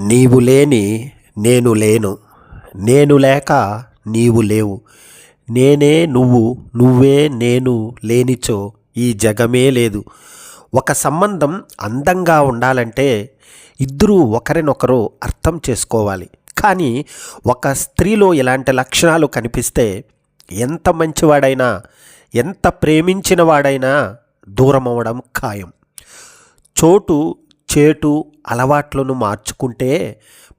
నీవు లేని నేను లేను, నేను లేక నీవు లేవు, నేనే నువ్వు, నువ్వే నేను లేనిచో ఈ జగమే లేదు. ఒక సంబంధం అందంగా ఉండాలంటే ఇద్దరూ ఒకరినొకరు అర్థం చేసుకోవాలి. కానీ ఒక స్త్రీలో ఇలాంటి లక్షణాలు కనిపిస్తే ఎంత మంచివాడైనా, ఎంత ప్రేమించిన వాడైనా దూరం అవ్వడం ఖాయం. చోటు చేటు అలవాట్లను మార్చుకుంటే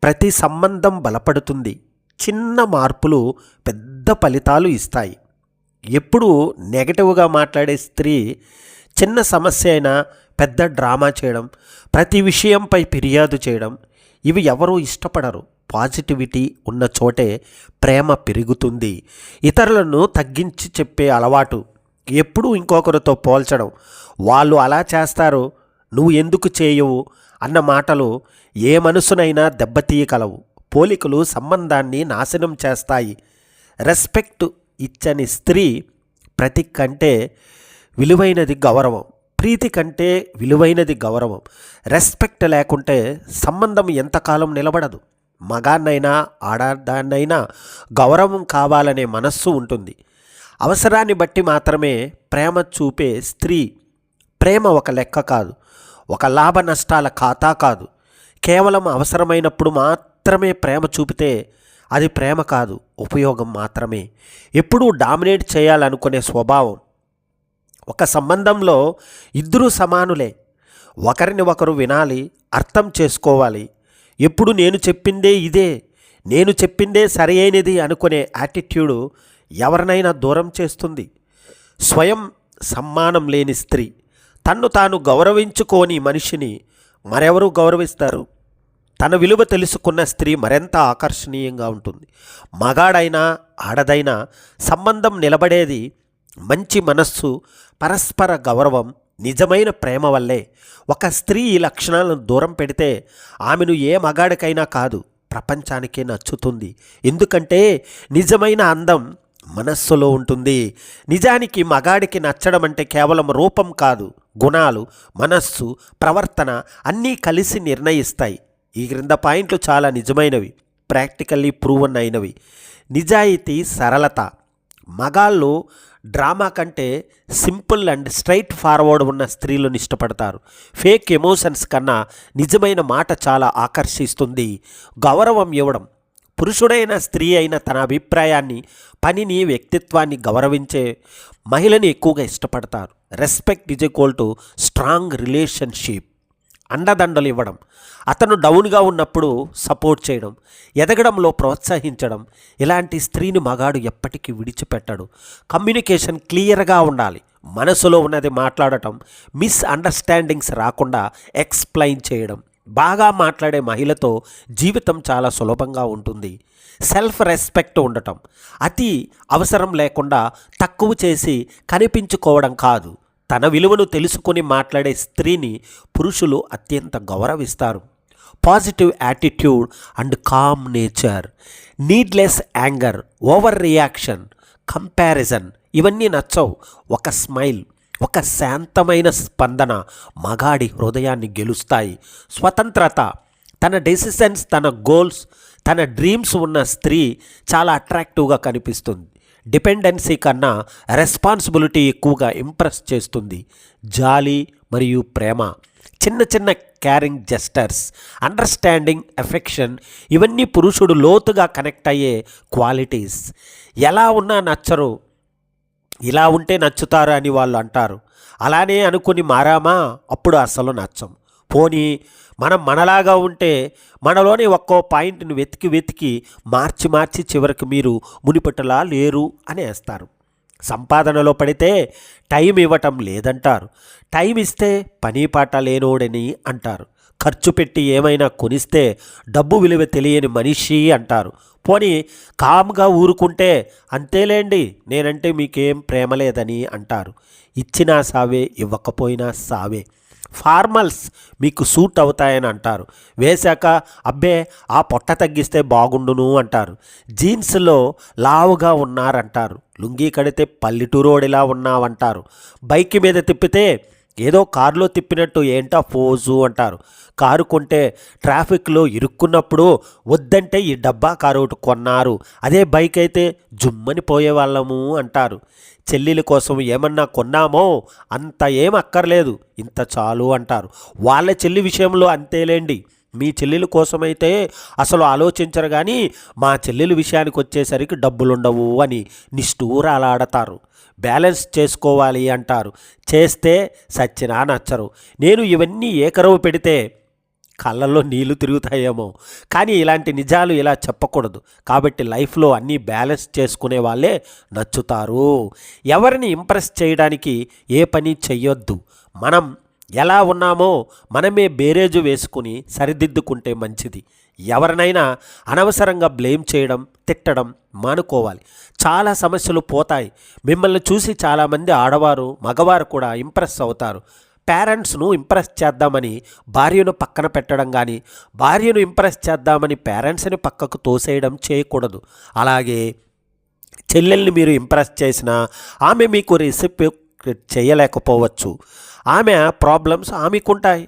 ప్రతి సంబంధం బలపడుతుంది. చిన్న మార్పులు పెద్ద ఫలితాలు ఇస్తాయి. ఎప్పుడు నెగటివ్గా మాట్లాడే స్త్రీ చిన్న సమస్య అయినా పెద్ద డ్రామా చేయడం, ప్రతి విషయంపై ఫిర్యాదు చేయడం, ఇవి ఎవరూ ఇష్టపడరు. పాజిటివిటీ ఉన్న చోటే ప్రేమ పెరుగుతుంది. ఇతరులను తగ్గించి చెప్పే అలవాటు, ఎప్పుడూ ఇంకొకరితో పోల్చడం, వాళ్ళు అలా చేస్తారు నువ్వు ఎందుకు చేయవు అన్న మాటలు ఏ మనసునైనా దెబ్బతీయగలవు. పోలికలు సంబంధాన్ని నాశనం చేస్తాయి. రెస్పెక్ట్ ఇచ్చని స్త్రీ ప్రతి కంటే విలువైనది గౌరవం, ప్రీతి కంటే విలువైనది గౌరవం. రెస్పెక్ట్ లేకుంటే సంబంధం ఎంతకాలం నిలబడదు. మగాన్నైనా ఆడదాన్నైనా గౌరవం కావాలనే మనస్సు ఉంటుంది. అవసరాన్ని బట్టి మాత్రమే ప్రేమ చూపే స్త్రీ ప్రేమ ఒక లెక్క కాదు, ఒక లాభ నష్టాల ఖాతా కాదు. కేవలం అవసరమైనప్పుడు మాత్రమే ప్రేమ చూపితే అది ప్రేమ కాదు, ఉపయోగం మాత్రమే. ఎప్పుడూ డామినేట్ చేయాలనుకునే స్వభావం. ఒక సంబంధంలో ఇద్దరూ సమానులే, ఒకరిని ఒకరు వినాలి, అర్థం చేసుకోవాలి. ఎప్పుడు నేను చెప్పిందే ఇదే, నేను చెప్పిందే సరైనది అనుకునే యాటిట్యూడు ఎవరినైనా దూరం చేస్తుంది. స్వయం సమ్మానం లేని స్త్రీ, తన్ను తాను గౌరవించుకోని మనిషిని మరెవరూ గౌరవిస్తారు. తన విలువ తెలుసుకున్న స్త్రీ మరింత ఆకర్షణీయంగా ఉంటుంది. మగాడైనా ఆడదైనా సంబంధం నిలబడేది మంచి మనస్సు, పరస్పర గౌరవం, నిజమైన ప్రేమ వల్లే. ఒక స్త్రీ ఈ లక్షణాలను దూరం పెడితే ఆమెను ఏ మగాడికైనా కాదు, ప్రపంచానికే నచ్చుతుంది. ఎందుకంటే నిజమైన అందం మనస్సులో ఉంటుంది. నిజానికి మగాడికి నచ్చడం అంటే కేవలం రూపం కాదు, గుణాలు, మనస్సు, ప్రవర్తన అన్నీ కలిసి నిర్ణయిస్తాయి. ఈ క్రింద పాయింట్లు చాలా నిజమైనవి, ప్రాక్టికల్లీ ప్రూవన్ అయినవి. నిజాయితీ, సరళత. మగాళ్ళు డ్రామా కంటే సింపుల్ అండ్ స్ట్రైట్ ఫార్వర్డ్ ఉన్న స్త్రీలను ఇష్టపడతారు. ఫేక్ ఎమోషన్స్ కన్నా నిజమైన మాట చాలా ఆకర్షిస్తుంది. గౌరవం ఇవ్వడం. పురుషుడైన స్త్రీ అయిన తన అభిప్రాయాన్ని, పనిని, వ్యక్తిత్వాన్ని గౌరవించే మహిళని ఎక్కువగా ఇష్టపడతారు. Respect is equal to strong relationship. అండదండలు ఇవ్వడం, అతను డౌన్గా ఉన్నప్పుడు సపోర్ట్ చేయడం, ఎదగడంలో ప్రోత్సహించడం. ఇలాంటి స్త్రీని మగాడు ఎప్పటికీ విడిచిపెట్టడు. కమ్యూనికేషన్ క్లియర్గా ఉండాలి. మనసులో ఉన్నది మాట్లాడటం, మిస్అండర్స్టాండింగ్స్ రాకుండా ఎక్స్ప్లెయిన్ చేయడం. బాగా మాట్లాడే మహిళతో జీవితం చాలా సులభంగా ఉంటుంది. సెల్ఫ్ రెస్పెక్ట్ ఉండటం, అతి అవసరం లేకుండా తక్కువ చేసి కనిపించుకోవడం కాదు. తన విలువను తెలుసుకొని మాట్లాడే స్త్రీని పురుషులు అత్యంత గౌరవిస్తారు. Positive attitude and calm nature. Needless anger, over reaction, comparison ఇవన్నీ నచ్చవు. ఒక స్మైల్, ఒక శాంతమైన స్పందన మగాడి హృదయాన్ని గెలుస్తాయి. స్వతంత్రత. తన డెసిషన్స్, తన గోల్స్, తన డ్రీమ్స్ ఉన్న స్త్రీ చాలా అట్రాక్టివ్గా కనిపిస్తుంది. డిపెండెన్సీ కన్నా రెస్పాన్సిబిలిటీ ఎక్కువగా ఇంప్రెస్ చేస్తుంది. జాలి మరియు ప్రేమ. చిన్న చిన్న కేరింగ్ జెస్టర్స్, అండర్స్టాండింగ్, ఎఫెక్షన్ ఇవన్నీ పురుషుడు లోతుగా కనెక్ట్ అయ్యే క్వాలిటీస్. ఎలా ఉన్నా నచ్చరు, ఇలా ఉంటే నచ్చుతారు అని వాళ్ళు అంటారు. అలానే అనుకుని మారామా అప్పుడు అసలు నచ్చం. పోనీ మనం మనలాగా ఉంటే మనలోని ఒక్కో పాయింట్ని వెతికి మార్చి చివరికి మీరు మునిపటిలా లేరు అనేస్తారు. సంపాదనలో పడితే టైం ఇవ్వటం లేదంటారు. టైం ఇస్తే పని పాట లేనోడని అంటారు. ఖర్చు పెట్టి ఏమైనా కొనిస్తే డబ్బు విలువ తెలియని మనిషి అంటారు. పోనీ కామ్గా ఊరుకుంటే అంతేలేండి, నేనంటే మీకేం ప్రేమ లేదని అంటారు. ఇచ్చినా సావే, ఇవ్వకపోయినా సావే. ఫార్మల్స్ మీకు సూట్ అవుతాయని అంటారు. వేశాక అబ్బే ఆ పొట్ట తగ్గిస్తే బాగుండును అంటారు. జీన్స్లో లావుగా ఉన్నారంటారు. లుంగీ కడితే పల్లెటూరోడిలా ఉన్నావంటారు. బైక్ మీద తిప్పితే ఏదో కారులో తిప్పినట్టు ఏంటా ఫోజు అంటారు. కారు కొంటే ట్రాఫిక్లో ఇరుక్కున్నప్పుడు వద్దంటే ఈ డబ్బా కారు ఒకటి కొన్నారు, అదే బైక్ అయితే జుమ్మని పోయేవాళ్ళము అంటారు. చెల్లెల కోసం ఏమన్నా కొన్నామో అంత ఏం అక్కర్లేదు, ఇంత చాలు అంటారు. వాళ్ళ చెల్లి విషయంలో అంతేలేండి. మీ చెల్లెల కోసమైతే అసలు ఆలోచించరు, కానీ మా చెల్లెల విషయానికి వచ్చేసరికి డబ్బులుండవు అని నిష్ఠూరాలాడతారు. బ్యాలెన్స్ చేసుకోవాలి అంటారు, చేస్తే సచ్చినా నచ్చరు. నేను ఇవన్నీ ఏకరవు పెడితే కళ్ళల్లో నీళ్లు తిరుగుతాయేమో, కానీ ఇలాంటి నిజాలు ఇలా చెప్పకూడదు. కాబట్టి లైఫ్లో అన్నీ బ్యాలెన్స్ చేసుకునే వాళ్ళే నచ్చుతారు. ఎవరిని ఇంప్రెస్ చేయడానికి ఏ పని చెయ్యొద్దు. మనం ఎలా ఉన్నామో మనమే బేరేజు వేసుకుని సరిదిద్దుకుంటే మంచిది. ఎవరినైనా అనవసరంగా బ్లేమ్ చేయడం, తిట్టడం మానుకోవాలి. చాలా సమస్యలు పోతాయి. మిమ్మల్ని చూసి చాలామంది ఆడవారు, మగవారు కూడా ఇంప్రెస్ అవుతారు. పేరెంట్స్ను ఇంప్రెస్ చేద్దామని భార్యను పక్కన పెట్టడం కానీ, భార్యను ఇంప్రెస్ చేద్దామని పేరెంట్స్ని పక్కకు తోసేయడం చేయకూడదు. అలాగే చెల్లెల్ని మీరు ఇంప్రెస్ చేసినా ఆమె మీకు రెసిప్రొకేట్ చేయలేకపోవచ్చు. ఆమె ప్రాబ్లమ్స్ ఆమెకుంటాయి.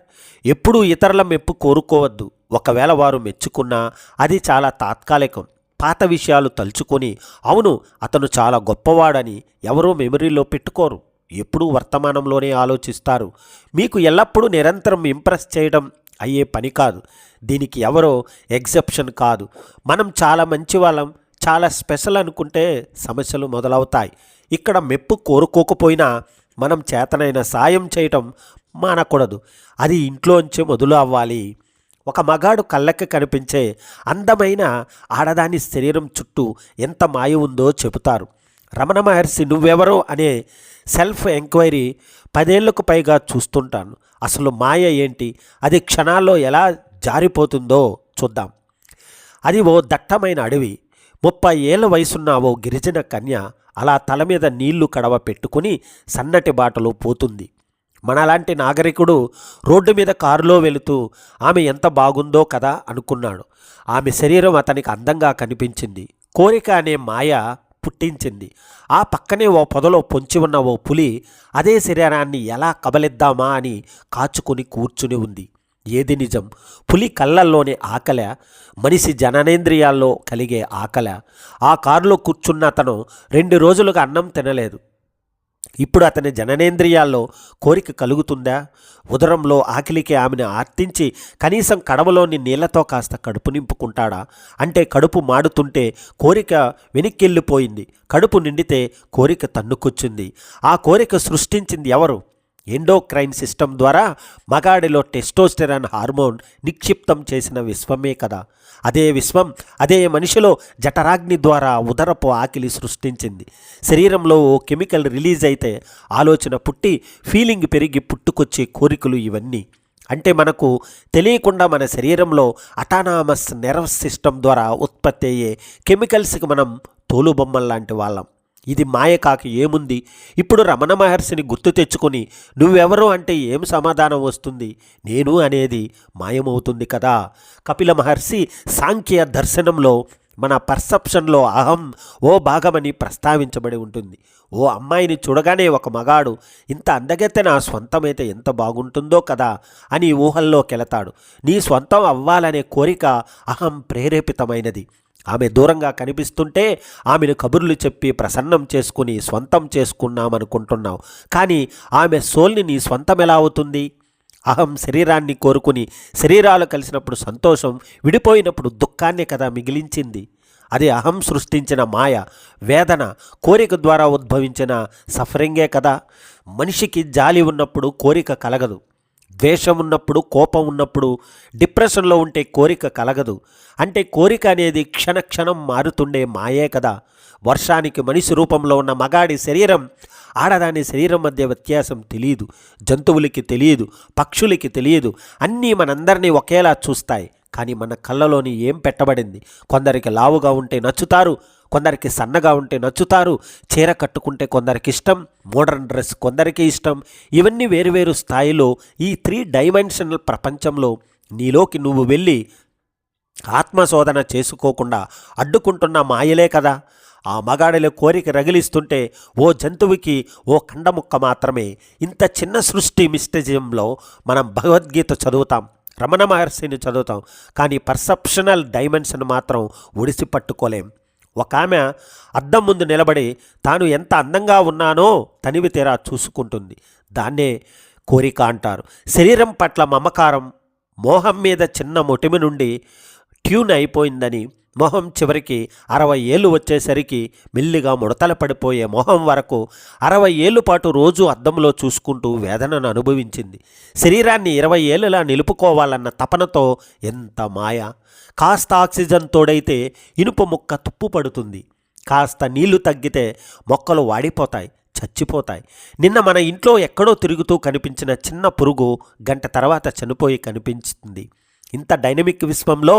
ఎప్పుడూ ఇతరుల మెప్పు కోరుకోవద్దు. ఒకవేళ వారు మెచ్చుకున్నా అది చాలా తాత్కాలికం. పాత విషయాలు తలుచుకొని అవును అతను చాలా గొప్పవాడని ఎవరూ మెమరీలో పెట్టుకోరు. ఎప్పుడూ వర్తమానంలోనే ఆలోచిస్తారు. మీకు ఎల్లప్పుడూ నిరంతరం ఇంప్రెస్ చేయడం అయ్యే పని కాదు. దీనికి ఎవరో ఎగ్జెప్షన్ కాదు. మనం చాలా మంచి వాళ్ళం, చాలా స్పెషల్ అనుకుంటే సమస్యలు మొదలవుతాయి. ఇక్కడ మెప్పు కోరుకోకపోయినా మనం చేతనైన సాయం చేయటం మానకూడదు. అది ఇంట్లోంచి మొదలు అవ్వాలి. ఒక మగాడు కళ్ళకి కనిపించే అందమైన ఆడదాని శరీరం చుట్టూ ఎంత మాయ ఉందో చెబుతారు. రమణ మహర్షి నువ్వెవరో అనే సెల్ఫ్ ఎంక్వైరీ 10 ఏళ్లకు పైగా చూస్తుంటాను. అసలు మాయ ఏంటి, అది క్షణాల్లో ఎలా జారిపోతుందో చూద్దాం. అది ఓ దట్టమైన అడవి. 30 ఏళ్ల వయసున్న ఓ గిరిజన కన్య అలా తల మీద నీళ్లు కడవ పెట్టుకుని సన్నటి బాటలో పోతుంది. మనలాంటి నాగరికుడు రోడ్డు మీద కారులో వెళుతూ ఆమె ఎంత బాగుందో కదా అనుకున్నాడు. ఆమె శరీరం అతనికి అందంగా కనిపించింది. కోరిక అనే మాయ పుట్టించింది. ఆ పక్కనే ఓ పొదలో పొంచి ఉన్న ఓ పులి అదే శరీరాన్ని ఎలా కబలిద్దామా అని కాచుకుని కూర్చుని ఉంది. ఏది నిజం? పులి కళ్ళల్లోని ఆకల, మనిషి జననేంద్రియాల్లో కలిగే ఆకల? ఆ కారులో కూర్చున్న అతను 2 రోజులుగా అన్నం తినలేదు. ఇప్పుడు అతని జననేంద్రియాల్లో కోరిక కలుగుతుందా? ఉదరంలో ఆకలికి ఆమెను ఆర్తించి కనీసం కడవలోని నీళ్లతో కాస్త కడుపు నింపుకుంటాడా? అంటే కడుపు మాడుతుంటే కోరిక వెనక్కెళ్ళిపోయింది, కడుపు నిండితే కోరిక తన్నుకొచ్చింది. ఆ కోరిక సృష్టించింది ఎవరు? ఎండోక్రైన్ సిస్టమ్ ద్వారా మగాడిలో టెస్టోస్టెరాన్ హార్మోన్ నిక్షిప్తం చేసిన విశ్వమే కదా. అదే విశ్వం అదే మనిషిలో జఠరాగ్ని ద్వారా ఉదరపు ఆకలి సృష్టించింది. శరీరంలో ఓ కెమికల్ రిలీజ్ అయితే ఆలోచన పుట్టి ఫీలింగ్ పెరిగి పుట్టుకొచ్చే కోరికలు ఇవన్నీ. అంటే మనకు తెలియకుండా మన శరీరంలో అటానామస్ నెర్వస్ సిస్టమ్ ద్వారా ఉత్పత్తి అయ్యే కెమికల్స్కి మనం తోలుబొమ్మల్లాంటి వాళ్ళం. ఇది మాయ కాక ఏముంది? ఇప్పుడు రమణ మహర్షిని గుర్తు తెచ్చుకొని నువ్వెవరు అంటే ఏం సమాధానం వస్తుంది? నేను అనేది మాయమవుతుంది కదా. కపిల మహర్షి సాంఖ్య దర్శనంలో మన పర్సెప్షన్లో అహం ఓ భాగమని ప్రస్తావించబడి ఉంటుంది. ఓ అమ్మాయిని చూడగానే ఒక మగాడు ఇంత అందగత్తె నా స్వంతమైతే ఎంత బాగుంటుందో కదా అని ఊహల్లోకెళతాడు. నీ స్వంతం అవ్వాలనే కోరిక అహం ప్రేరేపితమైనది. ఆమె దూరంగా కనిపిస్తుంటే ఆమెను కబుర్లు చెప్పి ప్రసన్నం చేసుకుని స్వంతం చేసుకున్నామనుకుంటున్నావు. కానీ ఆమె సోల్ని నీ స్వంతం ఎలా అవుతుంది? అహం శరీరాన్ని కోరుకుని శరీరాలు కలిసినప్పుడు సంతోషం, విడిపోయినప్పుడు దుఃఖాన్ని కదా మిగిలించింది. అది అహం సృష్టించిన మాయ, వేదన, కోరిక ద్వారా ఉద్భవించిన సఫరింగే కదా. మనిషికి జాలి ఉన్నప్పుడు కోరిక కలగదు. ద్వేషం ఉన్నప్పుడు, కోపం ఉన్నప్పుడు, డిప్రెషన్లో ఉంటే కోరిక కలగదు. అంటే కోరిక అనేది క్షణక్షణం మారుతుండే మాయే కదా. వర్షానికి మనిషి రూపంలో ఉన్న మగాడి శరీరం, ఆడదాని శరీరం మధ్య వ్యత్యాసం తెలియదు. జంతువులకి తెలియదు, పక్షులకి తెలియదు. అన్నీ మనందరినీ ఒకేలా చూస్తాయి. కానీ మన కళ్ళలోని ఏం పెట్టబడింది? కొందరికి లావుగా ఉంటే నచ్చుతారు, కొందరికి సన్నగా ఉంటే నచ్చుతారు. చీర కట్టుకుంటే కొందరికి ఇష్టం, మోడర్న్ డ్రెస్ కొందరికి ఇష్టం. ఇవన్నీ వేరువేరు స్థాయిలో ఈ 3 డైమెన్షనల్ ప్రపంచంలో నీలోకి నువ్వు వెళ్ళి ఆత్మశోధన చేసుకోకుండా అడ్డుకుంటున్న మాయలే కదా. ఆ మగాడిలో కోరిక రగిలిస్తుంటే ఓ జంతువుకి ఓ కండముక్క మాత్రమే. ఇంత చిన్న సృష్టి మిస్టజియంలో మనం భగవద్గీత చదువుతాం, రమణ మహర్షిని చదువుతాం, కానీ పర్సెప్షనల్ డైమెన్షన్ మాత్రం ఒడిసి పట్టుకోలేం. ఒక ఆమె అద్దం ముందు నిలబడి తాను ఎంత అందంగా ఉన్నానో తనివి తీరా చూసుకుంటుంది. దాన్నే కోరిక అంటారు. శరీరం పట్ల మమకారం మోహం మీద చిన్న మొటిమి నుండి ట్యూన్ అయిపోయిందని, మొహం చివరికి 60 ఏళ్ళు వచ్చేసరికి మెల్లిగా ముడతలు పడిపోయే మొహం వరకు 60 ఏళ్ళు పాటు రోజు అద్దంలో చూసుకుంటూ వేదనను అనుభవించింది. శరీరాన్ని 20 ఏళ్ళలా నిలుపుకోవాలన్న తపనతో ఎంత మాయ! కాస్త ఆక్సిజన్ తోడైతే ఇనుప ముక్క తుప్పు పడుతుంది, కాస్త నీళ్లు తగ్గితే మొక్కలు వాడిపోతాయి, చచ్చిపోతాయి. నిన్న మన ఇంట్లో ఎక్కడో తిరుగుతూ కనిపించిన చిన్న పురుగు గంట తర్వాత చనిపోయి కనిపించింది. ఇంత డైనమిక్ విశ్వంలో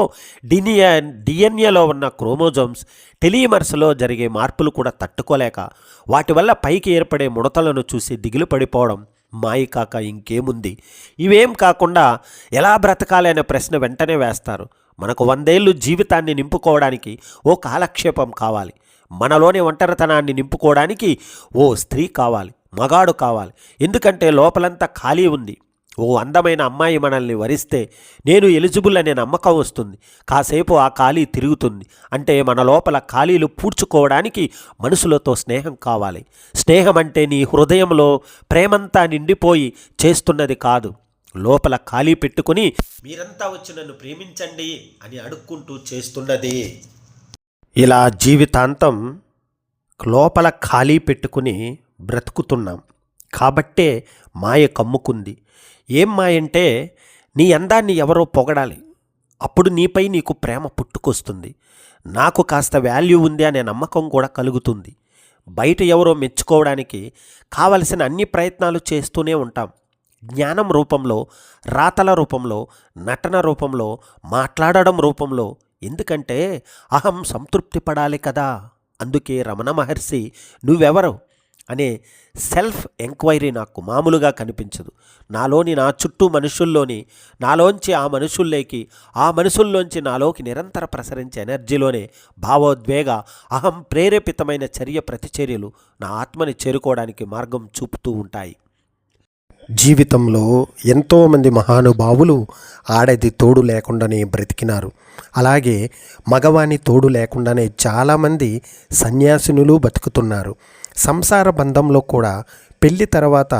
డిఎన్ఏలో ఉన్న క్రోమోజోమ్స్, టెలిమర్స్లో జరిగే మార్పులు కూడా తట్టుకోలేక వాటి వల్ల పైకి ఏర్పడే ముడతలను చూసి దిగులు పడిపోవడం మాయ కాక ఇంకేముంది? ఇవేం కాకుండా ఎలా బ్రతకాలి అనే ప్రశ్న వెంటనే వేస్తారు. మనకు 100 ఏళ్ళు జీవితాన్ని నింపుకోవడానికి ఓ కాలక్షేపం కావాలి. మనలోని ఒంటరితనాన్ని నింపుకోవడానికి ఓ స్త్రీ కావాలి, మగాడు కావాలి. ఎందుకంటే లోపలంతా ఖాళీ ఉంది. ఓ అందమైన అమ్మాయి మనల్ని వరిస్తే నేను ఎలిజిబుల్ అనే నమ్మకం వస్తుంది. కాసేపు ఆ ఖాళీ తిరుగుతుంది. అంటే మన లోపల ఖాళీలు పూడ్చుకోవడానికి మనుషులతో స్నేహం కావాలి. స్నేహం అంటే నీ హృదయంలో ప్రేమంతా నిండిపోయి చేస్తున్నది కాదు, లోపల ఖాళీ పెట్టుకుని మీరంతా వచ్చి నన్ను ప్రేమించండి అని అడుక్కుంటూ చేస్తున్నది. ఇలా జీవితాంతం లోపల ఖాళీ పెట్టుకుని బ్రతుకుతున్నాం కాబట్టే మాయ కమ్ముకుంది. ఏం మాయంటే, నీ అందాన్ని ఎవరో పొగడాలి, అప్పుడు నీపై నీకు ప్రేమ పుట్టుకొస్తుంది. నాకు కాస్త వాల్యూ ఉంది అనే నమ్మకం కూడా కలుగుతుంది. బయట ఎవరో మెచ్చుకోవడానికి కావలసిన అన్ని ప్రయత్నాలు చేస్తూనే ఉంటాం. జ్ఞానం రూపంలో, రాతల రూపంలో, నటన రూపంలో, మాట్లాడడం రూపంలో. ఎందుకంటే అహం సంతృప్తి పడాలి కదా. అందుకే రమణ మహర్షి నువ్వెవరు అనే సెల్ఫ్ ఎంక్వైరీ నాకు మామూలుగా కనిపించదు. నా చుట్టూ మనుషుల్లోని, నాలోంచి ఆ మనుషుల్లోకి, ఆ మనుషుల్లోంచి నాలోకి నిరంతర ప్రసరించే ఎనర్జీలోనే భావోద్వేగ అహం ప్రేరేపితమైన చర్య ప్రతిచర్యలు నా ఆత్మని చేరుకోవడానికి మార్గం చూపుతూ ఉంటాయి. జీవితంలో ఎంతోమంది మహానుభావులు ఆడది తోడు లేకుండానే బ్రతికినారు. అలాగే మగవాని తోడు లేకుండానే చాలామంది సన్యాసినులు బతుకుతున్నారు. సంసార బంధంలో కూడా పెళ్లి తర్వాత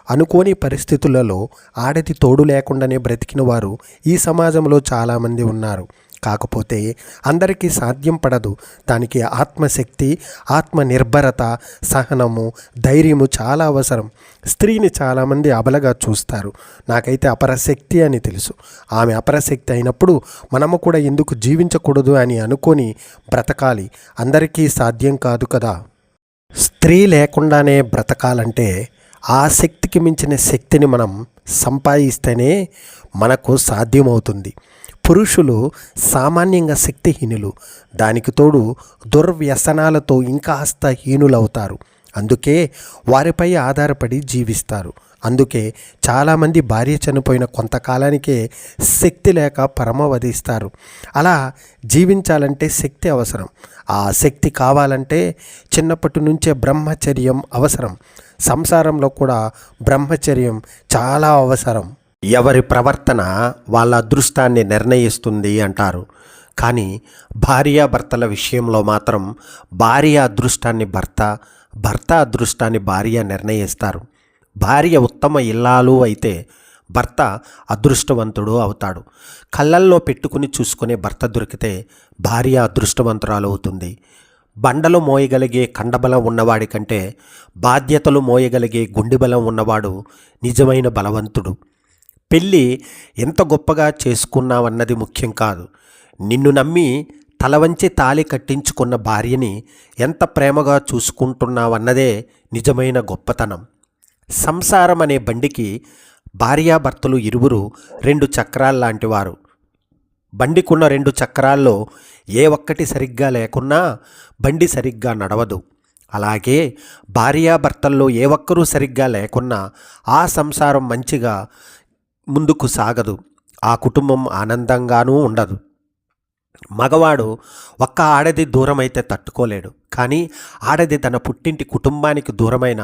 అనుకోని పరిస్థితులలో ఆడది తోడు లేకుండానే బ్రతికిన వారు ఈ సమాజంలో చాలామంది ఉన్నారు. కాకపోతే అందరికీ సాధ్యం పడదు. దానికి ఆత్మశక్తి, ఆత్మనిర్భరత, సహనము, ధైర్యము చాలా అవసరం. స్త్రీని చాలామంది అబలగా చూస్తారు. నాకైతే అపరశక్తి అని తెలుసు. ఆమె అపరశక్తి అయినప్పుడు మనము కూడా ఎందుకు జీవించకూడదు అని అనుకొని బ్రతకాలి. అందరికీ సాధ్యం కాదు కదా. స్త్రీ లేకుండానే బ్రతకాలంటే ఆ శక్తికి మించిన శక్తిని మనం సంపాదిస్తేనే మనకు సాధ్యమవుతుంది. పురుషులు సామాన్యంగా శక్తిహీనులు, దానికి తోడు దుర్వ్యసనాలతో ఇంకాస్త హీనులవుతారు. అందుకే వారిపై ఆధారపడి జీవిస్తారు. అందుకే చాలామంది భార్య చనిపోయిన కొంతకాలానికే శక్తి లేక పరమవధిస్తారు. అలా జీవించాలంటే శక్తి అవసరం. ఆ శక్తి కావాలంటే చిన్నప్పటి నుంచే బ్రహ్మచర్యం అవసరం. సంసారంలో కూడా బ్రహ్మచర్యం చాలా అవసరం. ఎవరి ప్రవర్తన వాళ్ళ అదృష్టాన్ని నిర్ణయిస్తుంది అంటారు. కానీ భార్యాభర్తల విషయంలో మాత్రం భార్య అదృష్టాన్ని భర్త, భర్త అదృష్టాన్ని భార్య నిర్ణయిస్తారు. భార్య ఉత్తమ ఇల్లాలు అయితే భర్త అదృష్టవంతుడు అవుతాడు. కళ్ళల్లో పెట్టుకుని చూసుకునే భర్త దొరికితే భార్య అదృష్టవంతురాలు అవుతుంది. బండలు మోయగలిగే కండబలం ఉన్నవాడి కంటే బాధ్యతలు మోయగలిగే గుండెబలం ఉన్నవాడు నిజమైన బలవంతుడు. పెళ్ళి ఎంత గొప్పగా చేసుకున్నావన్నది ముఖ్యం కాదు, నిన్ను నమ్మి తల వంచి తాళి కట్టించుకున్న భార్యని ఎంత ప్రేమగా చూసుకుంటున్నావన్నదే నిజమైన గొప్పతనం. సంసారం అనే బండికి భార్యాభర్తలు ఇరువురు 2 చక్రాల్లాంటివారు. బండికున్న 2 చక్రాల్లో ఏ ఒక్కటి సరిగ్గా లేకున్నా బండి సరిగ్గా నడవదు. అలాగే భార్యాభర్తల్లో ఏ ఒక్కరూ సరిగ్గా లేకున్నా ఆ సంసారం మంచిగా ముందుకు సాగదు, ఆ కుటుంబం ఆనందంగానూ ఉండదు. మగవాడు ఒక్క ఆడది దూరమైతే తట్టుకోలేడు, కానీ ఆడది తన పుట్టింటి కుటుంబానికి దూరమైన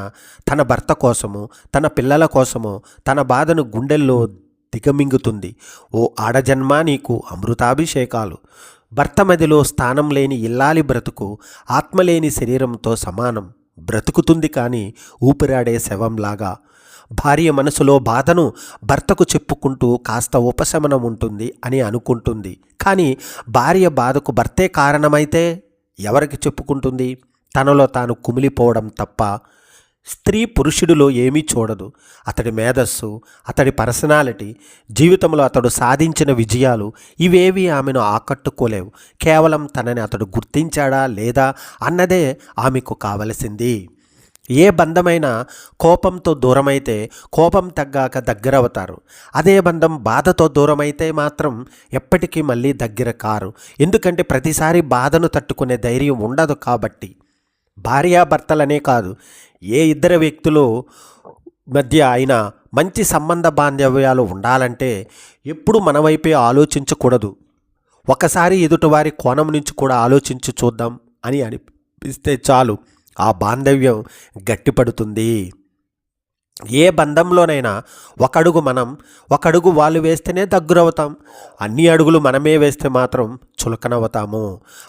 తన భర్త కోసము, తన పిల్లల కోసము తన బాధను గుండెల్లో దిగమింగుతుంది. ఓ ఆడజన్మ నీకు అమృతాభిషేకాలు. భర్త మదిలో స్థానం లేని ఇల్లాలి బ్రతుకు ఆత్మలేని శరీరంతో సమానం. బ్రతుకుతుంది కానీ ఊపిరాడే శవంలాగా. భార్య మనసులో బాధను భర్తకు చెప్పుకుంటూ కాస్త ఉపశమనం ఉంటుంది అని అనుకుంటుంది. కానీ భార్య బాధకు భర్తే కారణమైతే ఎవరికి చెప్పుకుంటుంది? తనలో తాను కుమిలిపోవడం తప్ప. స్త్రీ పురుషుడిలో ఏమీ చూడదు. అతడి మేధస్సు, అతడి పర్సనాలిటీ, జీవితంలో అతడు సాధించిన విజయాలు ఇవేవి ఆమెను ఆకట్టుకోలేవు. కేవలం తనని అతడు గుర్తించాడా లేదా అన్నదే ఆమెకు కావలసింది. ఏ బంధమైనా కోపంతో దూరమైతే కోపం తగ్గాక దగ్గరవుతారు. అదే బంధం బాధతో దూరమైతే మాత్రం ఎప్పటికీ మళ్ళీ దగ్గర కారు. ఎందుకంటే ప్రతిసారి బాధను తట్టుకునే ధైర్యం ఉండదు కాబట్టి. భార్యాభర్తలనే కాదు, ఏ ఇద్దరు వ్యక్తులు మధ్య అయినా మంచి సంబంధ బాంధవ్యాలు ఉండాలంటే ఎప్పుడు మన వైపే ఆలోచించకూడదు. ఒకసారి ఎదుటివారి కోణం నుంచి కూడా ఆలోచించి చూద్దాం అని అనిపిస్తే చాలు, ఆ బాంధవ్యం గట్టిపడుతుంది. ఏ బంధంలోనైనా ఒకడుగు మనం, ఒకడుగు వాళ్ళు వేస్తేనే దగ్గరవుతాం. అన్ని అడుగులు మనమే వేస్తే మాత్రం చులకనవుతాము.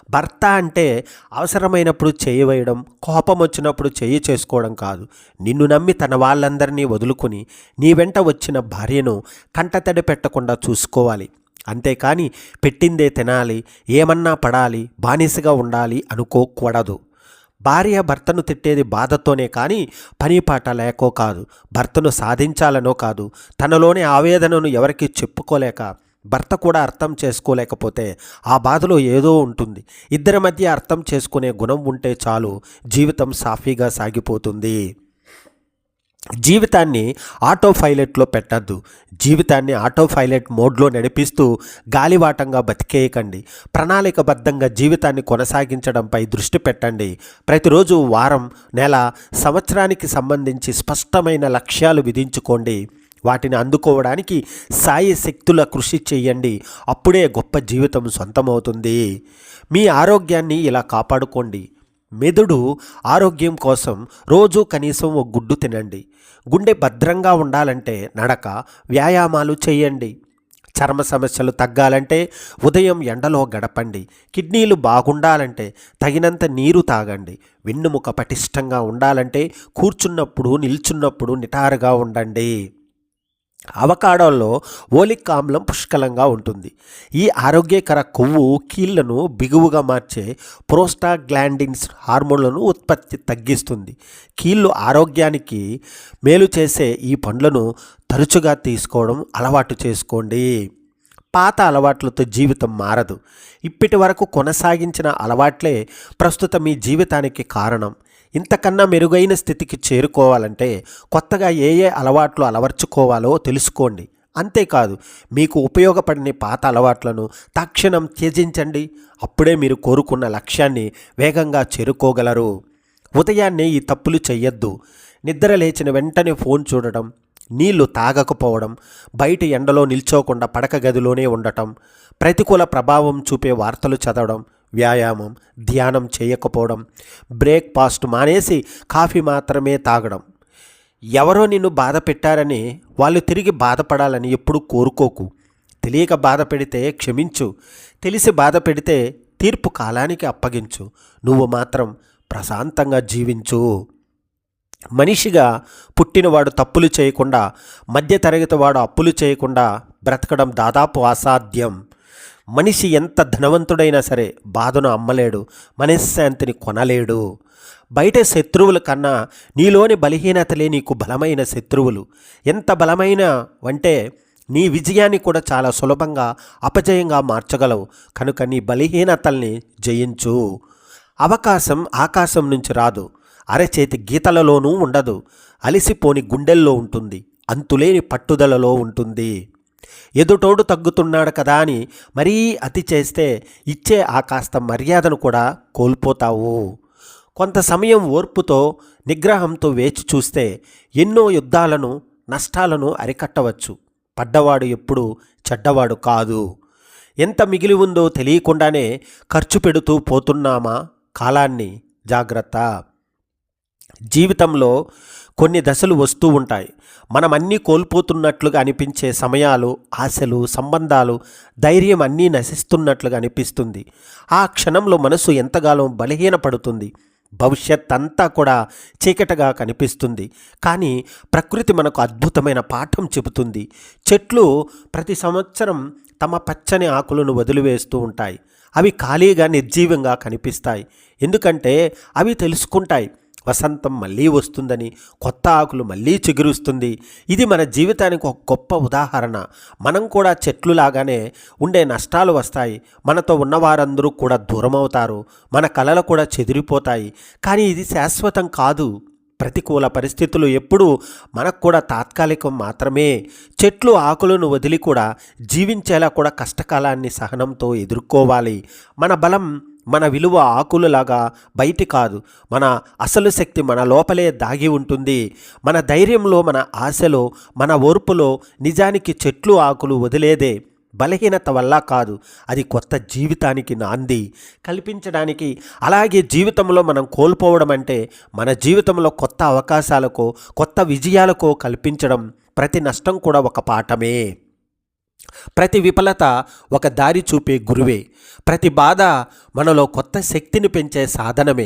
భర్త అంటే అవసరమైనప్పుడు చేయి వేయడం, కోపం వచ్చినప్పుడు చేయి చేసుకోవడం కాదు. నిన్ను నమ్మి తన వాళ్ళందరినీ వదులుకొని నీ వెంట వచ్చిన భార్యను కంటతడి పెట్టకుండా చూసుకోవాలి. అంతేకాని పెట్టిందే తినాలి, ఏమన్నా పడాలి, బానిసగా ఉండాలి అనుకోకూడదు. భార్య భర్తను తిట్టేది బాధతోనే కానీ పనిపాట లేకో కాదు. భర్తను సాధించాలనో కాదు. తనలోని ఆవేదనను ఎవరికి చెప్పుకోలేక, భర్త కూడా అర్థం చేసుకోలేకపోతే ఆ బాధలో ఏదో ఉంటుంది. ఇద్దరి మధ్య అర్థం చేసుకునే గుణం ఉంటే చాలు, జీవితం సాఫీగా సాగిపోతుంది. జీవితాన్ని ఆటో పైలట్లో పెట్టద్దు. జీవితాన్ని ఆటో పైలట్ మోడ్లో నడిపిస్తూ గాలివాటంగా బతికేయకండి. ప్రణాళికబద్ధంగా జీవితాన్ని కొనసాగించడంపై దృష్టి పెట్టండి. ప్రతిరోజు, వారం, నెల, సంవత్సరానికి సంబంధించి స్పష్టమైన లక్ష్యాలు విధించుకోండి. వాటిని అందుకోవడానికి సాయి శక్తుల కృషి చేయండి. అప్పుడే గొప్ప జీవితం సొంతమవుతుంది. మీ ఆరోగ్యాన్ని ఇలా కాపాడుకోండి. మెదడు ఆరోగ్యం కోసం రోజు కనీసం ఒక గుడ్డు తినండి. గుండె భద్రంగా ఉండాలంటే నడక, వ్యాయామాలు చేయండి. చర్మ సమస్యలు తగ్గాలంటే ఉదయం ఎండలో గడపండి. కిడ్నీలు బాగుండాలంటే తగినంత నీరు తాగండి. వెన్నుముక పటిష్టంగా ఉండాలంటే కూర్చున్నప్పుడు, నిల్చున్నప్పుడు నిటారుగా ఉండండి. అవకాడోల్లో ఓలిక్ ఆమ్లం పుష్కలంగా ఉంటుంది. ఈ ఆరోగ్యకర కొవ్వు కీళ్లను బిగువుగా మార్చే ప్రోస్టాగ్లాండిన్స్ హార్మోన్లను ఉత్పత్తి తగ్గిస్తుంది. కీళ్ళు ఆరోగ్యానికి మేలు చేసే ఈ పండ్లను తరచుగా తీసుకోవడం అలవాటు చేసుకోండి. పాత అలవాట్లతో జీవితం మారదు. ఇప్పటి వరకు కొనసాగించిన అలవాట్లే ప్రస్తుతం మీ జీవితానికి కారణం. ఇంతకన్నా మెరుగైన స్థితికి చేరుకోవాలంటే కొత్తగా ఏ అలవాట్లు అలవర్చుకోవాలో తెలుసుకోండి. అంతేకాదు, మీకు ఉపయోగపడిన పాత అలవాట్లను తక్షణం త్యజించండి. అప్పుడే మీరు కోరుకున్న లక్ష్యాన్ని వేగంగా చేరుకోగలరు. ఉదయాన్నే ఈ తప్పులు చెయ్యొద్దు. నిద్ర లేచిన వెంటనే ఫోన్ చూడటం, నీళ్లు తాగకపోవడం, బయట ఎండలో నిల్చోకుండా పడక గదిలోనే ఉండటం, ప్రతికూల ప్రభావం చూపే వార్తలు చదవడం, వ్యాయామం, ధ్యానం చేయకపోవడం, బ్రేక్ఫాస్ట్ మానేసి కాఫీ మాత్రమే తాగడం. ఎవరో నిన్ను బాధ పెట్టారని వాళ్ళు తిరిగి బాధపడాలని ఎప్పుడూ కోరుకోకు. తెలియక బాధ పెడితే క్షమించు. తెలిసి బాధ పెడితే తీర్పు కాలానికి అప్పగించు. నువ్వు మాత్రం ప్రశాంతంగా జీవించు. మనిషిగా పుట్టినవాడు తప్పులు చేయకుండా, మధ్యతరగతి వాడు అప్పులు చేయకుండా బ్రతకడం దాదాపు అసాధ్యం. మనిషి ఎంత ధనవంతుడైనా సరే బాధను అమ్మలేడు, మనశ్శాంతిని కొనలేడు. బయట శత్రువుల కన్నా నీలోని బలహీనతలే నీకు బలమైన శత్రువులు. ఎంత బలమైన అంటే నీ విజయాన్ని కూడా చాలా సులభంగా అపజయంగా మార్చగలవు. కనుక నీ బలహీనతల్ని జయించు. అవకాశం ఆకాశం నుంచి రాదు, అరచేతి గీతలలోనూ ఉండదు. అలిసిపోని గుండెల్లో ఉంటుంది, అంతులేని పట్టుదలలో ఉంటుంది. ఎదుటోడు తగ్గుతున్నాడు కదా అని మరీ అతి చేస్తే ఇచ్చే ఆ కాస్త మర్యాదను కూడా కోల్పోతావు. కొంత సమయం ఓర్పుతో, నిగ్రహంతో వేచి చూస్తే ఎన్నో యుద్ధాలను, నష్టాలను అరికట్టవచ్చు. పడ్డవాడు ఎప్పుడూ చెడ్డవాడు కాదు. ఎంత మిగిలి ఉందో తెలియకుండానే ఖర్చు పెడుతూ పోతున్నామా? కాలాన్ని జాగ్రత్త. జీవితంలో కొన్ని దశలు వస్తూ ఉంటాయి. మనం అన్నీ కోల్పోతున్నట్లుగా అనిపించే సమయాలు, ఆశలు, సంబంధాలు, ధైర్యం అన్నీ నశిస్తున్నట్లుగా అనిపిస్తుంది. ఆ క్షణంలో మనసు ఎంతగానో బలహీనపడుతుంది. భవిష్యత్ అంతా కూడా చీకటిగా కనిపిస్తుంది. కానీ ప్రకృతి మనకు అద్భుతమైన పాఠం చెబుతుంది. చెట్లు ప్రతి సంవత్సరం తమ పచ్చని ఆకులను వదిలివేస్తూ ఉంటాయి. అవి ఖాళీగా నిర్జీవంగా కనిపిస్తాయి. ఎందుకంటే అవి తెలుసుకుంటాయి వసంతం మళ్ళీ వస్తుందని, కొత్త ఆకులు మళ్ళీ చిగురుస్తుంది. ఇది మన జీవితానికి ఒక గొప్ప ఉదాహరణ. మనం కూడా చెట్లులాగానే ఉండే నష్టాలు వస్తాయి. మనతో ఉన్నవారందరూ కూడా దూరం అవుతారు. మన కలలు కూడా చెదిరిపోతాయి. కానీ ఇది శాశ్వతం కాదు. ప్రతికూల పరిస్థితులు ఎప్పుడూ మనకు కూడా తాత్కాలికం మాత్రమే. చెట్లు ఆకులను వదిలి కూడా జీవించేలా కూడా కష్టకాలాన్ని సహనంతో ఎదుర్కోవాలి. మన బలం, మన విలువ ఆకులలాగా బయటి కాదు. మన అసలు శక్తి మన లోపలే దాగి ఉంటుంది. మన ధైర్యంలో, మన ఆశలో, మన ఓర్పులో. నిజానికి చెట్లు ఆకులు వదిలేదే బలహీనత వల్ల కాదు, అది కొత్త జీవితానికి నాంది కల్పించడానికి. అలాగే జీవితంలో మనం కోల్పోవడం అంటే మన జీవితంలో కొత్త అవకాశాలకో, కొత్త విజయాలకో కల్పించడం. ప్రతి నష్టం కూడా ఒక పాఠమే. ప్రతి విఫలత ఒక దారి చూపే గురువే. ప్రతి బాధ మనలో కొత్త శక్తిని పెంచే సాధనమే.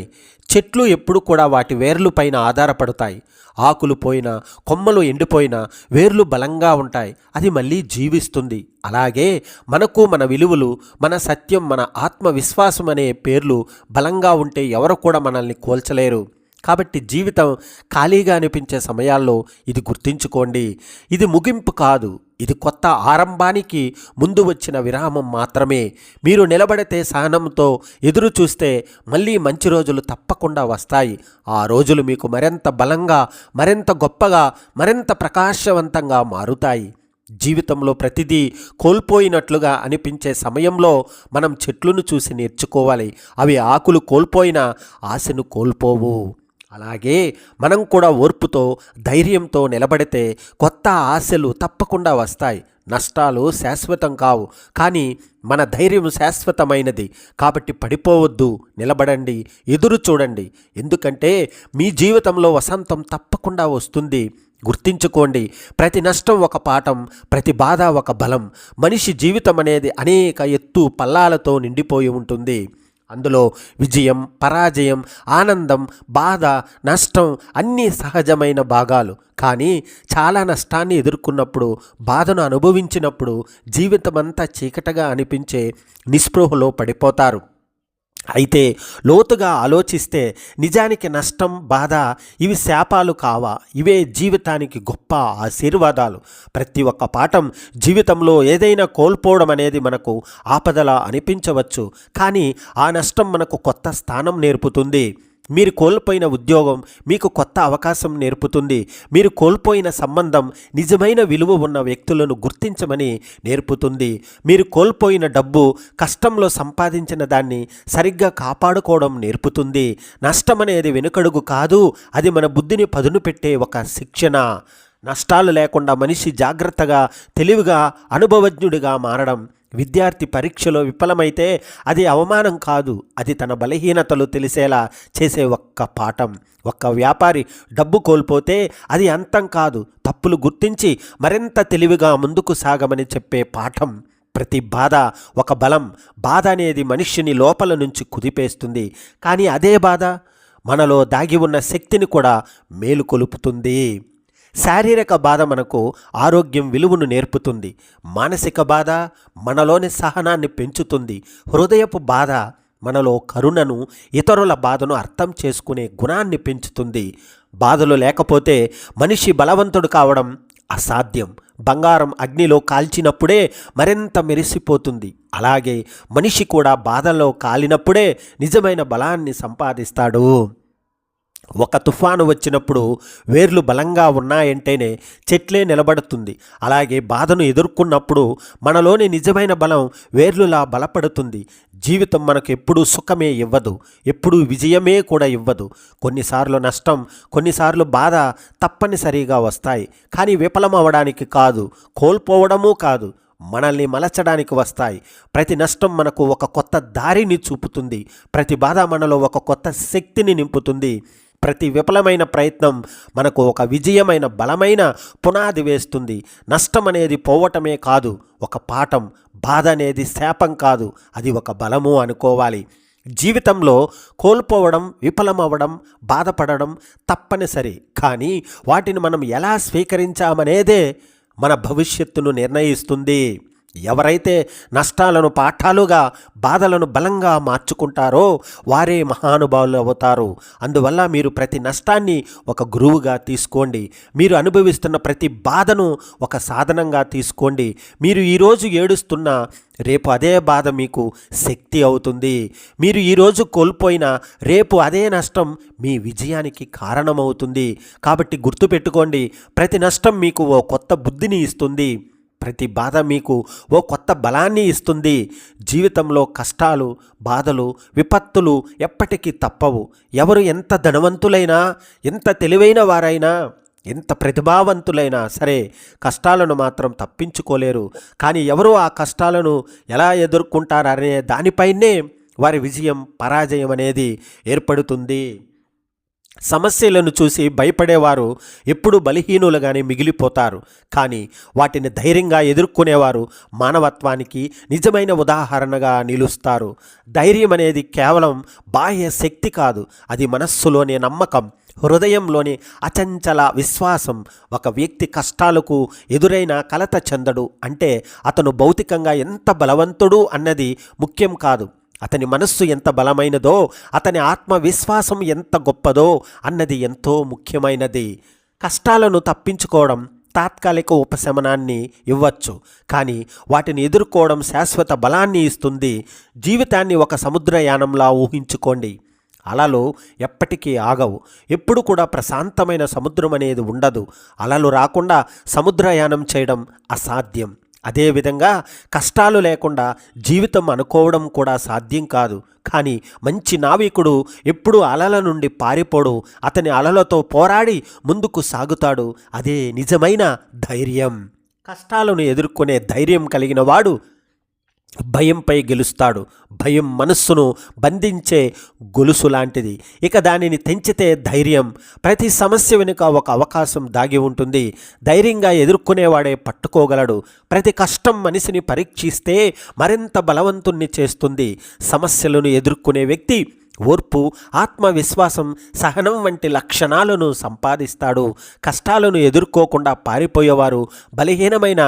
చెట్లు ఎప్పుడు కూడా వాటి వేర్లు పైన ఆధారపడతాయి. ఆకులు పోయినా, కొమ్మలు ఎండిపోయినా వేర్లు బలంగా ఉంటాయి. అది మళ్ళీ జీవిస్తుంది. అలాగే మనకు మన విలువలు, మన సత్యం, మన ఆత్మవిశ్వాసం అనే పేర్లు బలంగా ఉంటే ఎవరు కూడా మనల్ని కోల్చలేరు. కాబట్టి జీవితం ఖాళీగా అనిపించే సమయాల్లో ఇది గుర్తుంచుకోండి. ఇది ముగింపు కాదు, ఇది కొత్త ఆరంభానికి ముందు వచ్చిన విరామం మాత్రమే. మీరు నిలబడితే, సహనంతో ఎదురు చూస్తే మళ్ళీ మంచి రోజులు తప్పకుండా వస్తాయి. ఆ రోజులు మీకు మరింత బలంగా, మరింత గొప్పగా, మరింత ప్రకాశవంతంగా మారుతాయి. జీవితంలో ప్రతిదీ కోల్పోయినట్లుగా అనిపించే సమయంలో మనం చెట్లను చూసి నేర్చుకోవాలి. అవి ఆకులు కోల్పోయిన ఆశను కోల్పోవు. అలాగే మనం కూడా ఓర్పుతో, ధైర్యంతో నిలబడితే కొత్త ఆశలు తప్పకుండా వస్తాయి. నష్టాలు శాశ్వతం కావు, కానీ మన ధైర్యం శాశ్వతమైనది. కాబట్టి పడిపోవద్దు, నిలబడండి, ఎదురు చూడండి. ఎందుకంటే మీ జీవితంలో వసంతం తప్పకుండా వస్తుంది. గుర్తించుకోండి, ప్రతి నష్టం ఒక పాఠం, ప్రతి బాధ ఒక బలం. మనిషి జీవితం అనేది అనేక ఎత్తు పల్లాలతో నిండిపోయి ఉంటుంది. అందులో విజయం, పరాజయం, ఆనందం, బాధ, నష్టం అన్నీ సహజమైన భాగాలు. కానీ చాలా నష్టాన్ని ఎదుర్కొన్నప్పుడు, బాధను అనుభవించినప్పుడు జీవితమంతా చీకటిగా అనిపించే నిస్పృహలో పడిపోతారు. అయితే లోతుగా ఆలోచిస్తే నిజానికి నష్టం, బాధ ఇవి శాపాలు కావా, ఇవే జీవితానికి గొప్ప ఆశీర్వాదాలు. ప్రతి ఒక్క పాఠం జీవితంలో ఏదైనా కోల్పోవడం అనేది మనకు ఆపదలా అనిపించవచ్చు, కానీ ఆ నష్టం మనకు కొత్త స్థానం నేర్పుతుంది. మీరు కోల్పోయిన ఉద్యోగం మీకు కొత్త అవకాశం నేర్పుతుంది. మీరు కోల్పోయిన సంబంధం నిజమైన విలువ ఉన్న వ్యక్తులను గుర్తించమని నేర్పుతుంది. మీరు కోల్పోయిన డబ్బు కష్టంలో సంపాదించిన దాన్ని సరిగ్గా కాపాడుకోవడం నేర్పుతుంది. నష్టం అనేది వెనుకడుగు కాదు, అది మన బుద్ధిని పదును పెట్టే ఒక శిక్షణ. నష్టాలు లేకుండా మనిషి జాగ్రత్తగా, తెలివిగా, అనుభవజ్ఞుడిగా మారడం. విద్యార్థి పరీక్షలో విఫలమైతే అది అవమానం కాదు, అది తన బలహీనతలు తెలిసేలా చేసే ఒక్క పాఠం. ఒక్క వ్యాపారి డబ్బు కోల్పోతే అది అంతం కాదు, తప్పులు గుర్తించి మరింత తెలివిగా ముందుకు సాగమని చెప్పే పాఠం. ప్రతి బాధ ఒక బలం. బాధ అనేది మనిషిని లోపల నుంచి కుదిపేస్తుంది, కానీ అదే బాధ మనలో దాగి ఉన్న శక్తిని కూడా మేలుకొలుపుతుంది. శారీరక బాధ మనకు ఆరోగ్యం విలువను నేర్పుతుంది. మానసిక బాధ మనలోని సహనాన్ని పెంచుతుంది. హృదయపు బాధ మనలో కరుణను, ఇతరుల బాధను అర్థం చేసుకునే గుణాన్ని పెంచుతుంది. బాధలు లేకపోతే మనిషి బలవంతుడు కావడం అసాధ్యం. బంగారం అగ్నిలో కాల్చినప్పుడే మరింత మెరిసిపోతుంది. అలాగే మనిషి కూడా బాధలో కాలినప్పుడే నిజమైన బలాన్ని సంపాదిస్తాడు. ఒక తుఫాను వచ్చినప్పుడు వేర్లు బలంగా ఉన్నాయంటేనే చెట్లే నిలబడుతుంది. అలాగే బాధను ఎదుర్కొన్నప్పుడు మనలోని నిజమైన బలం వేర్లులా బలపడుతుంది. జీవితం మనకు ఎప్పుడూ సుఖమే ఇవ్వదు, ఎప్పుడూ విజయమే కూడా ఇవ్వదు. కొన్నిసార్లు నష్టం, కొన్నిసార్లు బాధ తప్పనిసరిగా వస్తాయి. కానీ విఫలం అవ్వడానికి కాదు, కోల్పోవడము కాదు, మనల్ని మలచడానికి వస్తాయి. ప్రతి నష్టం మనకు ఒక కొత్త దారిని చూపుతుంది. ప్రతి బాధ మనలో ఒక కొత్త శక్తిని నింపుతుంది. ప్రతి విఫలమైన ప్రయత్నం మనకు ఒక విజయమైన బలమైన పునాది వేస్తుంది. నష్టం అనేది పోవటమే కాదు, ఒక పాఠం. బాధ అనేది శాపం కాదు, అది ఒక బలము అనుకోవాలి. జీవితంలో కోల్పోవడం, విఫలమవ్వడం, బాధపడడం తప్పనిసరి. కానీ వాటిని మనం ఎలా స్వీకరించామనేదే మన భవిష్యత్తును నిర్ణయిస్తుంది. ఎవరైతే నష్టాలను పాఠాలుగా, బాధలను బలంగా మార్చుకుంటారో వారే మహానుభావులు అవుతారు. అందువల్ల మీరు ప్రతి నష్టాన్ని ఒక గురువుగా తీసుకోండి. మీరు అనుభవిస్తున్న ప్రతి బాధను ఒక సాధనంగా తీసుకోండి. మీరు ఈరోజు ఏడుస్తున్న రేపు అదే బాధ మీకు శక్తి అవుతుంది. మీరు ఈరోజు కోల్పోయిన రేపు అదే నష్టం మీ విజయానికి కారణమవుతుంది. కాబట్టి గుర్తుపెట్టుకోండి, ప్రతి నష్టం మీకు ఓ కొత్త బుద్ధిని ఇస్తుంది. ప్రతి బాధ మీకు ఓ కొత్త బలాన్ని ఇస్తుంది. జీవితంలో కష్టాలు, బాధలు, విపత్తులు ఎప్పటికీ తప్పవు. ఎవరు ఎంత ధనవంతులైనా, ఎంత తెలివైన వారైనా, ఎంత ప్రతిభావంతులైనా సరే కష్టాలను మాత్రం తప్పించుకోలేరు. కానీ ఎవరు ఆ కష్టాలను ఎలా ఎదుర్కొంటారనే దానిపైనే వారి విజయం, పరాజయం అనేది ఏర్పడుతుంది. సమస్యలను చూసి భయపడేవారు ఎప్పుడూ బలహీనులుగానే మిగిలిపోతారు. కానీ వాటిని ధైర్యంగా ఎదుర్కొనేవారు మానవత్వానికి నిజమైన ఉదాహరణగా నిలుస్తారు. ధైర్యం అనేది కేవలం బాహ్య శక్తి కాదు, అది మనస్సులోని నమ్మకం, హృదయంలోని అచంచల విశ్వాసం. ఒక వ్యక్తి కష్టాలకు ఎదురైన కలత చెందడు అంటే అతను భౌతికంగా ఎంత బలవంతుడు అన్నది ముఖ్యం కాదు. అతని మనస్సు ఎంత బలమైనదో, అతని ఆత్మవిశ్వాసం ఎంత గొప్పదో అన్నది ఎంతో ముఖ్యమైనది. కష్టాలను తప్పించుకోవడం తాత్కాలిక ఉపశమనాన్ని ఇవ్వచ్చు, కానీ వాటిని ఎదుర్కోవడం శాశ్వత బలాన్ని ఇస్తుంది. జీవితాన్ని ఒక సముద్రయానంలా ఊహించుకోండి. అలలు ఎప్పటికీ ఆగవు. ఎప్పుడు కూడా ప్రశాంతమైన సముద్రం అనేది ఉండదు. అలలు రాకుండా సముద్రయానం చేయడం అసాధ్యం. అదేవిధంగా కష్టాలు లేకుండా జీవితం అనుకోవడం కూడా సాధ్యం కాదు. కానీ మంచి నావికుడు ఎప్పుడూ అలల నుండి పారిపోడు, అతని అలలతో పోరాడి ముందుకు సాగుతాడు. అదే నిజమైన ధైర్యం. కష్టాలను ఎదుర్కొనే ధైర్యం కలిగిన వాడు భయంపై గెలుస్తాడు. భయం మనస్సును బంధించే గొలుసు లాంటిది. ఇక దానిని తెంచితే ధైర్యం. ప్రతి సమస్య వెనుక ఒక అవకాశం దాగి ఉంటుంది. ధైర్యంగా ఎదుర్కొనేవాడే పట్టుకోగలడు. ప్రతి కష్టం మనిషిని పరీక్షిస్తే మరింత బలవంతుణ్ణి చేస్తుంది. సమస్యలను ఎదుర్కొనే వ్యక్తి ఓర్పు, ఆత్మవిశ్వాసం, సహనం వంటి లక్షణాలను సంపాదిస్తాడు. కష్టాలను ఎదుర్కోకుండా పారిపోయేవారు బలహీనమైన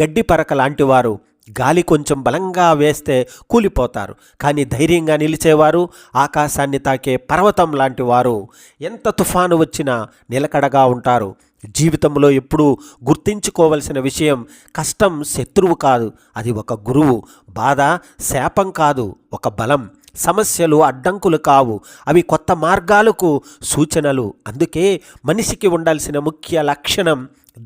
గడ్డి పరక లాంటివారు. గాలి కొంచెం బలంగా వేస్తే కూలిపోతారు. కానీ ధైర్యంగా నిలిచేవారు ఆకాశాన్ని తాకే పర్వతం లాంటి వారు. ఎంత తుఫాను వచ్చినా నిలకడగా ఉంటారు. జీవితంలో ఎప్పుడూ గుర్తించుకోవలసిన విషయం, కష్టం శత్రువు కాదు, అది ఒక గురువు. బాధ శాపం కాదు, ఒక బలం. సమస్యలు అడ్డంకులు కావు, అవి కొత్త మార్గాలకు సూచనలు. అందుకే మనిషికి ఉండాల్సిన ముఖ్య లక్షణం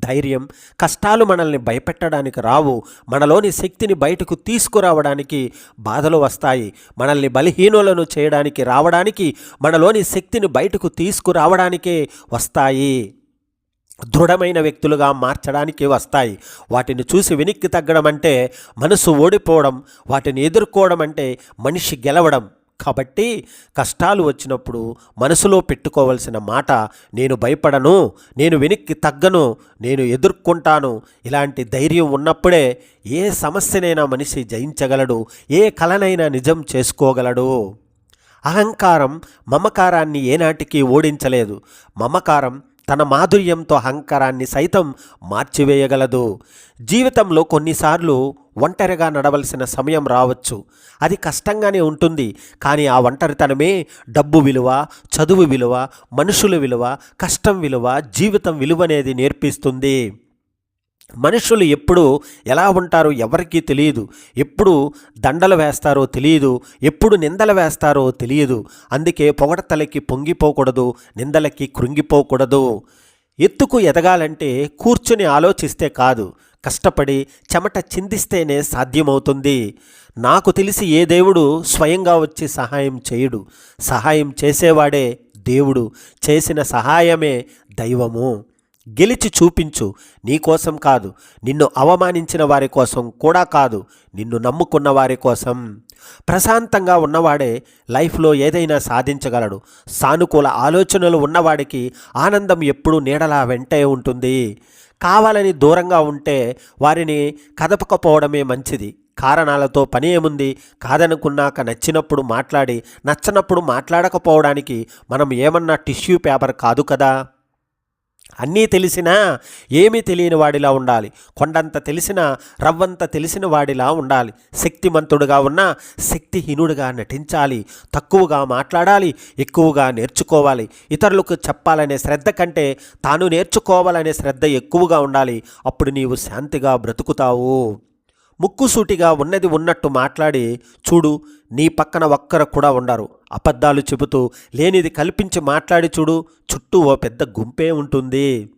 ధైర్యం. కష్టాలు మనల్ని భయపెట్టడానికి రావు, మనలోని శక్తిని బయటకు తీసుకురావడానికి బాధలు వస్తాయి. మనల్ని బలహీనులను చేయడానికి రావడానికి, మనలోని శక్తిని బయటకు తీసుకురావడానికే వస్తాయి. దృఢమైన వ్యక్తులుగా మార్చడానికి వస్తాయి. వాటిని చూసి వెనక్కి తగ్గడం అంటే మనసు ఓడిపోవడం, వాటిని ఎదుర్కోవడం అంటే మనిషి గెలవడం. కాబట్టి కష్టాలు వచ్చినప్పుడు మనసులో పెట్టుకోవలసిన మాట, నేను భయపడను, నేను వెనక్కి తగ్గను, నేను ఎదుర్కొంటాను. ఇలాంటి ధైర్యం ఉన్నప్పుడే ఏ సమస్యనైనా మనిషి జయించగలడు, ఏ కలనైనా నిజం చేసుకోగలడు. అహంకారం మమకారాన్ని ఏనాటికి ఓడించలేదు. మమకారం తన మాధుర్యంతో అహంకారాన్ని సైతం మార్చివేయగలదు. జీవితంలో కొన్నిసార్లు ఒంటరిగా నడవలసిన సమయం రావచ్చు. అది కష్టంగానే ఉంటుంది. కానీ ఆ ఒంటరితనమే డబ్బు విలువ, చదువు విలువ, మనుషుల విలువ, కష్టం విలువ, జీవితం విలువ అనేది నేర్పిస్తుంది. మనుషులు ఎప్పుడు ఎలా ఉంటారో ఎవరికీ తెలియదు. ఎప్పుడు దండలు వేస్తారో తెలియదు, ఎప్పుడు నిందలు వేస్తారో తెలియదు. అందుకే పొగడతలకి పొంగిపోకూడదు, నిందలకి కృంగిపోకూడదు. ఎత్తుకు ఎదగాలంటే కూర్చుని ఆలోచిస్తే కాదు, కష్టపడి చెమట చిందిస్తేనే సాధ్యమవుతుంది. నాకు తెలిసి ఏ దేవుడు స్వయంగా వచ్చి సహాయం చేయడు. సహాయం చేసేవాడే దేవుడు. చేసిన సహాయమే దైవము. గెలిచి చూపించు. నీకోసం కాదు, నిన్ను అవమానించిన వారి కోసం కూడా కాదు, నిన్ను నమ్ముకున్న వారి కోసం. ప్రశాంతంగా ఉన్నవాడే లైఫ్లో ఏదైనా సాధించగలడు. సానుకూల ఆలోచనలు ఉన్నవాడికి ఆనందం ఎప్పుడూ నీడలా వెంటే ఉంటుంది. కావాలని దూరంగా ఉంటే వారిని కదపకపోవడమే మంచిది. కారణాలతో పని ఏముంది? కాదనుకున్నాక నచ్చినప్పుడు మాట్లాడి నచ్చనప్పుడు మాట్లాడకపోవడానికి మనం ఏమన్నా టిష్యూ పేపర్ కాదు కదా. అన్నీ తెలిసినా ఏమీ తెలియని వాడిలా ఉండాలి. కొండంత తెలిసినా రవ్వంత తెలిసిన వాడిలా ఉండాలి. శక్తిమంతుడుగా ఉన్నా శక్తిహీనుడిగా నటించాలి. తక్కువగా మాట్లాడాలి, ఎక్కువగా నేర్చుకోవాలి. ఇతరులకు చెప్పాలనే శ్రద్ధ కంటే తాను నేర్చుకోవాలనే శ్రద్ధ ఎక్కువగా ఉండాలి. అప్పుడు నీవు శాంతిగా బ్రతుకుతావు. ముక్కుసూటిగా ఉన్నది ఉన్నట్టు మాట్లాడి చూడు, నీ పక్కన ఒక్కరు కూడా ఉండరు. అబద్ధాలు చెబుతూ లేనిది కల్పించి మాట్లాడి చూడు, చుట్టూ ఓ పెద్ద గుంపే ఉంటుంది.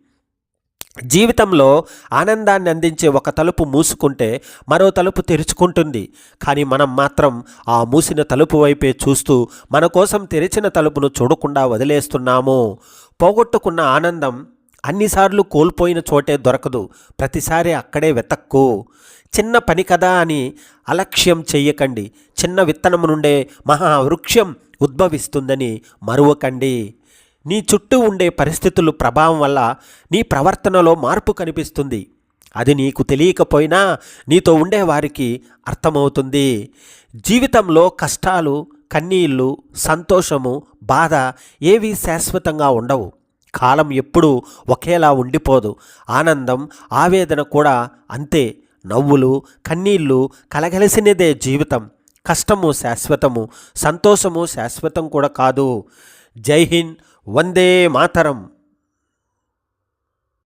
జీవితంలో ఆనందాన్ని అందించే ఒక తలుపు మూసుకుంటే మరో తలుపు తెరుచుకుంటుంది. కానీ మనం మాత్రం ఆ మూసిన తలుపు వైపే చూస్తూ మన కోసం తెరిచిన తలుపును చూడకుండా వదిలేస్తున్నాము. పోగొట్టుకున్న ఆనందం అన్నిసార్లు కోల్పోయిన చోటే దొరకదు. ప్రతిసారి అక్కడే వెతక్కు. చిన్న పని కదా అని అలక్ష్యం చెయ్యకండి. చిన్న విత్తనం నుండే మహావృక్షం ఉద్భవిస్తుందని మరువకండి. నీ చుట్టూ ఉండే పరిస్థితుల ప్రభావం వల్ల నీ ప్రవర్తనలో మార్పు కనిపిస్తుంది. అది నీకు తెలియకపోయినా నీతో ఉండే వారికి అర్థమవుతుంది. జీవితంలో కష్టాలు, కన్నీళ్ళు, సంతోషము, బాధ ఏవీ శాశ్వతంగా ఉండవు. కాలం ఎప్పుడూ ఒకేలా ఉండిపోదు. ఆనందం, ఆవేదన కూడా అంతే. నవ్వులు, కన్నీళ్ళు కలగలిసినదే జీవితం. కష్టము శాశ్వతము, సంతోషము శాశ్వతం కూడా కాదు. జై హింద్, వందే మాతరం.